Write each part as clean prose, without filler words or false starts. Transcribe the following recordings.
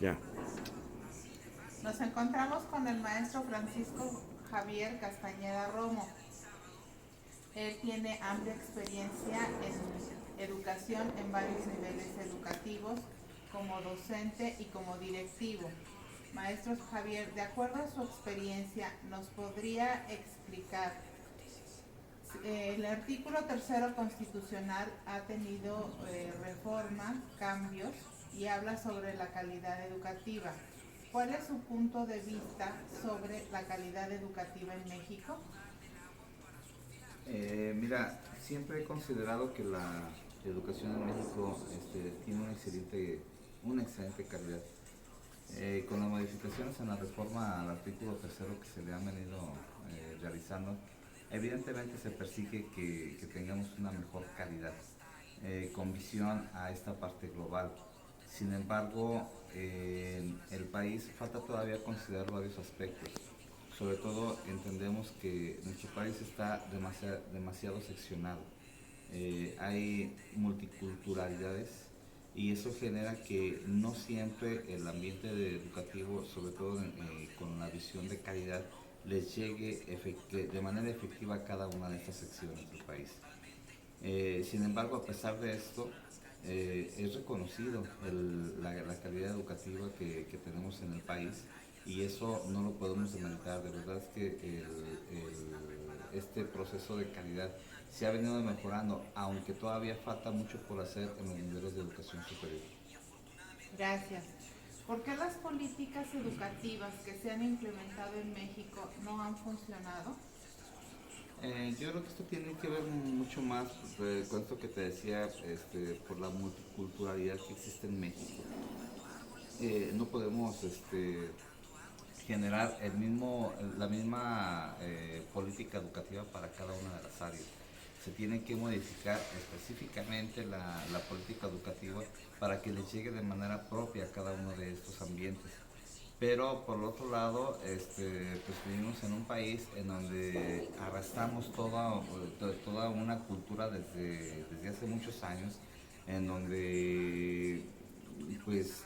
Ya. Nos encontramos con el maestro Francisco Javier Castañeda Romo. Él tiene amplia experiencia en educación en varios niveles educativos, como docente y como directivo. Maestro Javier, de acuerdo a su experiencia, ¿nos podría explicar? El artículo tercero constitucional ha tenido reforma, cambios y habla sobre la calidad educativa. ¿Cuál es su punto de vista sobre la calidad educativa en México? Mira, siempre he considerado que la educación en México tiene una excelente calidad. Con las modificaciones en la reforma al artículo tercero que se le han venido realizando, evidentemente se persigue que tengamos una mejor calidad, con visión a esta parte global. Sin embargo, en el país falta todavía considerar varios aspectos. Sobre todo entendemos que nuestro país está demasiado seccionado. Hay multiculturalidades y eso genera que no siempre el ambiente educativo, sobre todo con la visión de calidad, les llegue de manera efectiva a cada una de estas secciones del país. Sin embargo, a pesar de esto, es reconocido la calidad educativa que tenemos en el país y eso no lo podemos demeritar. De verdad es que este proceso de calidad se ha venido mejorando, aunque todavía falta mucho por hacer en los niveles de educación superior. Gracias. ¿Por qué las políticas educativas que se han implementado en México no han funcionado? Yo creo que esto tiene que ver mucho más con esto que te decía, por la multiculturalidad que existe en México. No podemos generar la misma política educativa para cada una de las áreas. Se tiene que modificar específicamente la política educativa para que les llegue de manera propia a cada uno de estos ambientes. Pero por el otro lado, pues vivimos en un país en donde arrastramos toda una cultura desde hace muchos años, en donde pues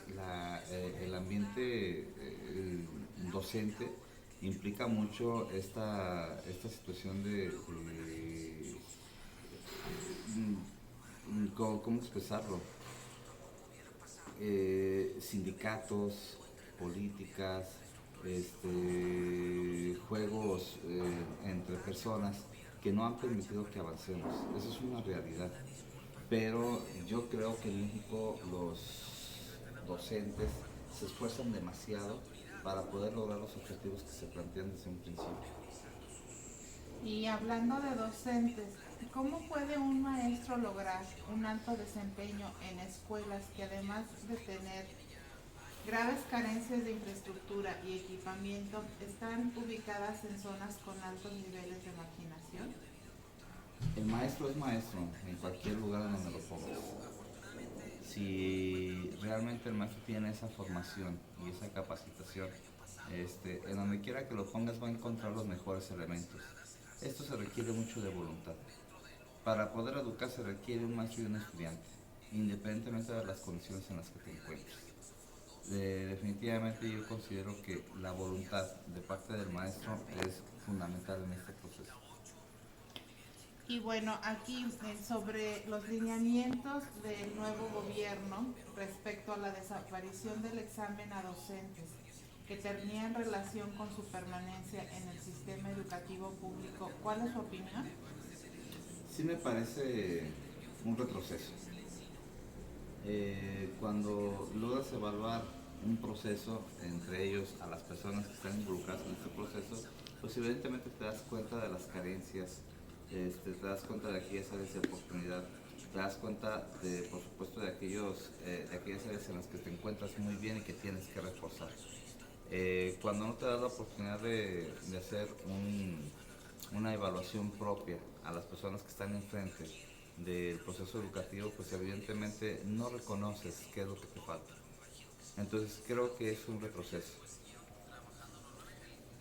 el ambiente docente implica mucho esta situación ¿cómo expresarlo? Sindicatos, políticas, juegos entre personas que no han permitido que avancemos. Eso es una realidad. Pero yo creo que en México los docentes se esfuerzan demasiado para poder lograr los objetivos que se plantean desde un principio. Y hablando de docentes, ¿cómo puede un maestro lograr un alto desempeño en escuelas que además de tener graves carencias de infraestructura y equipamiento están ubicadas en zonas con altos niveles de marginación? El maestro es maestro en cualquier lugar en donde lo pongas. Si realmente el maestro tiene esa formación y esa capacitación, en donde quiera que lo pongas va a encontrar los mejores elementos. Esto se requiere mucho de voluntad. Para poder educar se requiere un maestro y un estudiante, independientemente de las condiciones en las que te encuentres. Definitivamente yo considero que la voluntad de parte del maestro es fundamental en este proceso. Y bueno, aquí sobre los lineamientos del nuevo gobierno respecto a la desaparición del examen a docentes, que tenía en relación con su permanencia en el sistema educativo público, ¿cuál es su opinión? Sí me parece un retroceso. Cuando logras evaluar un proceso, entre ellos a las personas que están involucradas en este proceso, pues evidentemente te das cuenta de las carencias, te das cuenta de aquellas áreas de oportunidad, te das cuenta por supuesto, de aquellas áreas en las que te encuentras muy bien y que tienes que reforzar. Cuando no te das la oportunidad de hacer una evaluación propia a las personas que están enfrente del proceso educativo, pues evidentemente no reconoces qué es lo que te falta. Entonces creo que es un retroceso.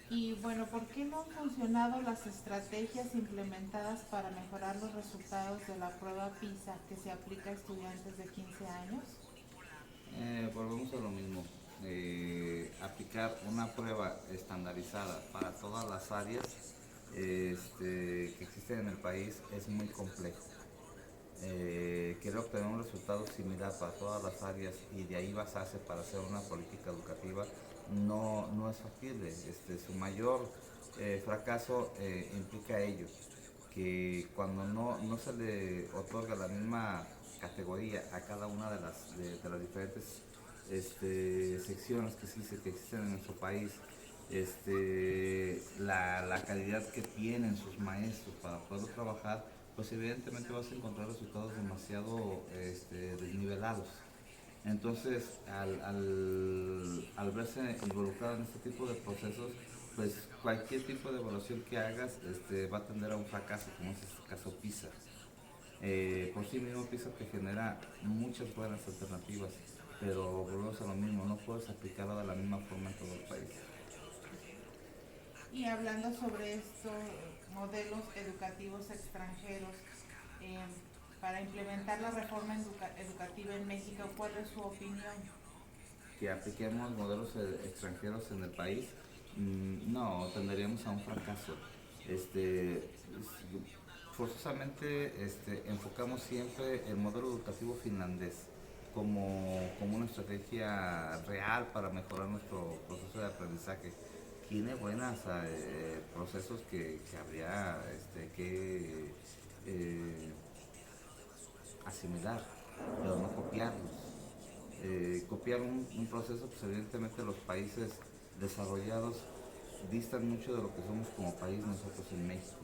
Y bueno, ¿por qué no han funcionado las estrategias implementadas para mejorar los resultados de la prueba PISA que se aplica a estudiantes de 15 años? Volvemos a lo mismo. aplicar una prueba estandarizada para todas las áreas que existen en el país es muy complejo. Querer obtener un resultado similar para todas las áreas y de ahí basarse para hacer una política educativa no es factible. Su mayor fracaso implica ello, que cuando no se le otorga la misma categoría a cada una de las diferentes secciones que existen en nuestro país, la calidad que tienen sus maestros para poder trabajar, pues evidentemente vas a encontrar resultados demasiado desnivelados. Entonces, al verse involucrado en este tipo de procesos, pues cualquier tipo de evaluación que hagas va a tender a un fracaso, como es este caso PISA. Por sí mismo PISA te genera muchas buenas alternativas, pero volvemos a lo mismo, no puedes aplicarlo de la misma forma en todo el país. Y hablando sobre estos modelos educativos extranjeros, eh, para implementar la reforma educativa en México, ¿cuál es su opinión? Que apliquemos modelos extranjeros en el país, no, tenderíamos a un fracaso. Forzosamente enfocamos siempre el modelo educativo finlandés como una estrategia real para mejorar nuestro proceso de aprendizaje. Tiene buenos procesos que habría que asimilar, pero no copiarlos. Copiar un proceso, pues evidentemente los países desarrollados distan mucho de lo que somos como país nosotros en México.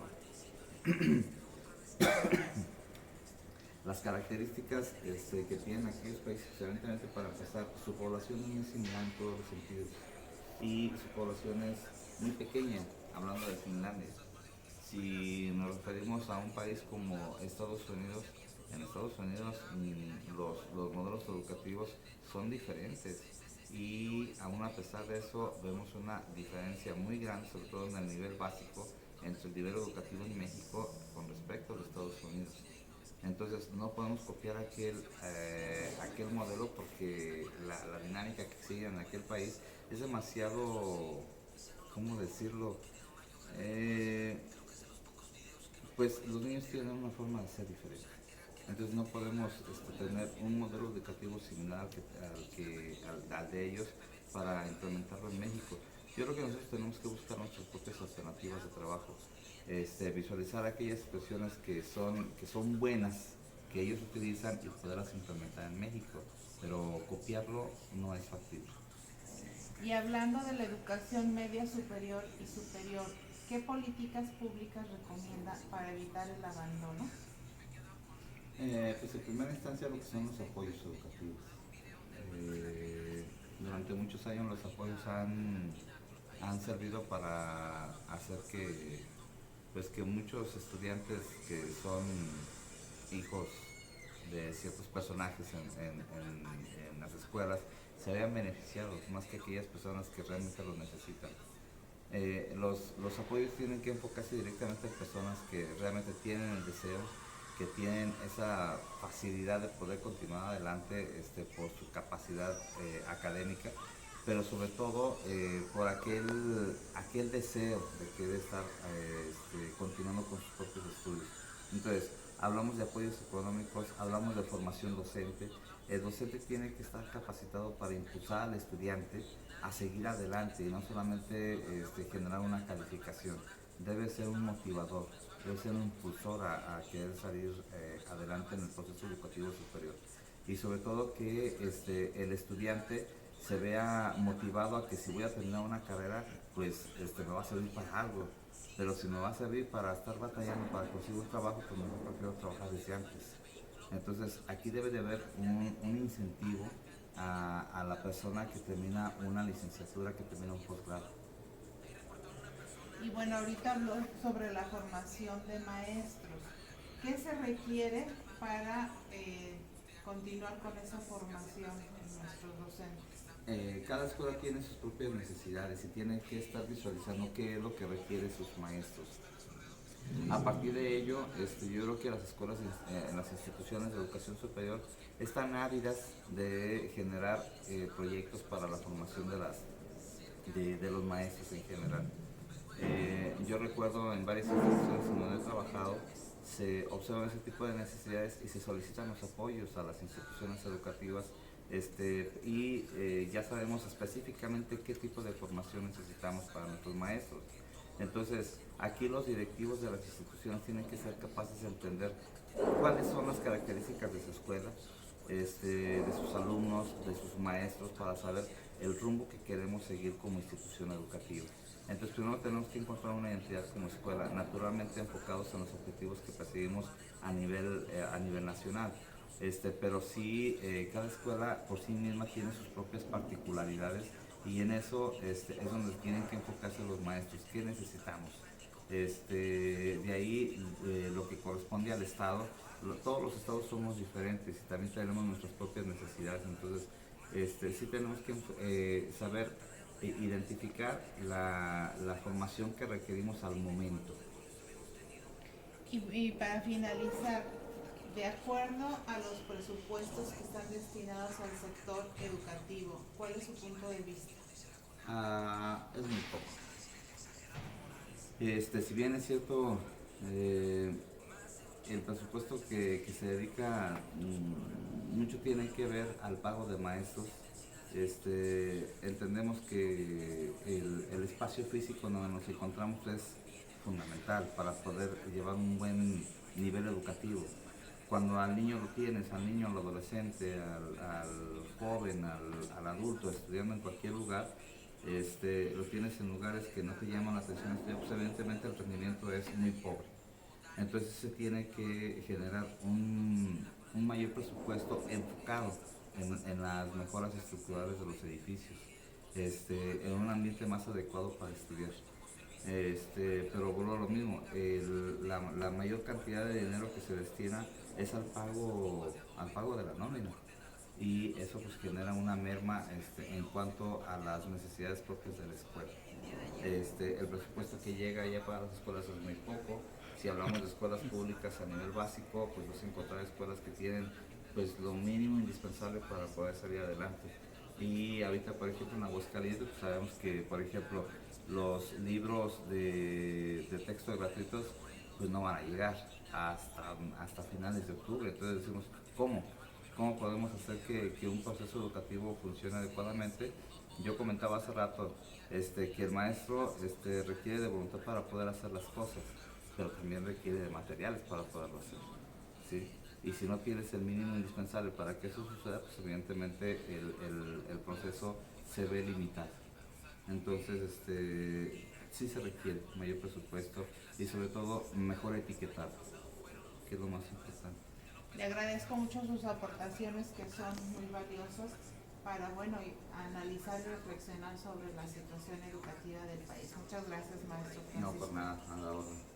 Las características que tienen aquellos países, evidentemente para empezar, su población es muy similar en todos los sentidos y su población es muy pequeña, hablando de Finlandia. Si nos referimos a un país como Estados Unidos, en Estados Unidos los modelos educativos son diferentes y aún a pesar de eso vemos una diferencia muy grande, sobre todo en el nivel básico, entre el nivel educativo en México con respecto a los Estados Unidos. Entonces no podemos copiar aquel modelo porque la dinámica que sigue en aquel país es demasiado, ¿cómo decirlo? Pues los niños tienen una forma de ser diferente. Entonces no podemos tener un modelo educativo similar al de ellos para implementarlo en México. Yo creo que nosotros tenemos que buscar nuestras propias alternativas de trabajo, visualizar aquellas situaciones que son buenas, que ellos utilizan y poderlas implementar en México, pero copiarlo no es factible. Y hablando de la educación media superior y superior, ¿qué políticas públicas recomienda para evitar el abandono? Pues en primera instancia lo que son los apoyos educativos. Durante muchos años los apoyos han servido para hacer que muchos estudiantes que son hijos de ciertos personajes en las escuelas se vean beneficiados más que aquellas personas que realmente lo necesitan. Los apoyos tienen que enfocarse directamente en personas que realmente tienen el deseo, que tienen esa facilidad de poder continuar adelante por su capacidad académica, pero sobre todo por aquel deseo de querer estar continuando con sus propios estudios. Entonces, hablamos de apoyos económicos, hablamos de formación docente. El docente tiene que estar capacitado para impulsar al estudiante a seguir adelante y no solamente generar una calificación. Debe ser un motivador, debe ser un impulsor a querer salir adelante en el proceso educativo superior. Y sobre todo que el estudiante se vea motivado a que si voy a terminar una carrera, pues me va a servir para algo. Pero si me va a servir para estar batallando para conseguir un trabajo, pues mejor prefiero trabajar desde antes. Entonces aquí debe de haber un incentivo a la persona que termina una licenciatura, que termina un posgrado. Y bueno, ahorita habló sobre la formación de maestros. ¿Qué se requiere para continuar con esa formación en nuestros docentes? Cada escuela tiene sus propias necesidades y tiene que estar visualizando qué es lo que requiere sus maestros. A partir de ello, yo creo que las escuelas, las instituciones de educación superior están ávidas de generar proyectos para la formación de los maestros en general. Yo recuerdo en varias instituciones en donde he trabajado, se observan ese tipo de necesidades y se solicitan los apoyos a las instituciones educativas, ya sabemos específicamente qué tipo de formación necesitamos para nuestros maestros. Entonces, aquí los directivos de las instituciones tienen que ser capaces de entender cuáles son las características de su escuela, de sus alumnos, de sus maestros, para saber el rumbo que queremos seguir como institución educativa. Entonces, primero tenemos que encontrar una identidad como escuela, naturalmente enfocados en los objetivos que perseguimos a nivel nacional. Pero sí, cada escuela por sí misma tiene sus propias particularidades, y en eso es donde tienen que enfocarse los maestros. ¿Qué necesitamos? De ahí lo que corresponde al Estado. Todos los estados somos diferentes y también tenemos nuestras propias necesidades. Entonces, sí tenemos que saber identificar la formación que requerimos al momento. Y para finalizar, de acuerdo a los presupuestos que están destinados al sector educativo, ¿cuál es su punto de vista? Es muy poco. Si bien es cierto, el presupuesto que se dedica mucho tiene que ver al pago de maestros. Entendemos que el espacio físico donde nos encontramos es fundamental para poder llevar un buen nivel educativo. Cuando al niño lo tienes, al niño, al adolescente, al joven, al adulto, estudiando en cualquier lugar, lo tienes en lugares que no te llaman la atención, pues evidentemente el rendimiento es muy pobre. Entonces se tiene que generar un mayor presupuesto enfocado en las mejoras estructurales de los edificios, en un ambiente más adecuado para estudiar. Pero vuelvo a lo mismo, la mayor cantidad de dinero que se destina es al pago de la nómina, y eso pues genera una merma en cuanto a las necesidades propias de la escuela. El presupuesto que llega ya para las escuelas es muy poco. Si hablamos de escuelas públicas a nivel básico, pues vas a encontrar escuelas que tienen pues lo mínimo indispensable para poder salir adelante. Y ahorita, por ejemplo, en Aguascalientes, pues sabemos que, por ejemplo, los libros de texto gratuitos pues no van a llegar hasta finales de octubre. Entonces decimos, ¿cómo podemos hacer que un proceso educativo funcione adecuadamente? Yo comentaba hace rato que el maestro requiere de voluntad para poder hacer las cosas, pero también requiere de materiales para poderlo hacer, ¿sí? Y si no tienes el mínimo indispensable para que eso suceda, pues evidentemente el proceso se ve limitado. Entonces, sí se requiere mayor presupuesto y sobre todo mejor etiquetado, que es lo más importante. Le agradezco mucho sus aportaciones, que son muy valiosas para analizar y reflexionar sobre la situación educativa del país. Muchas gracias, maestro Francisco. No, por nada, a la orden.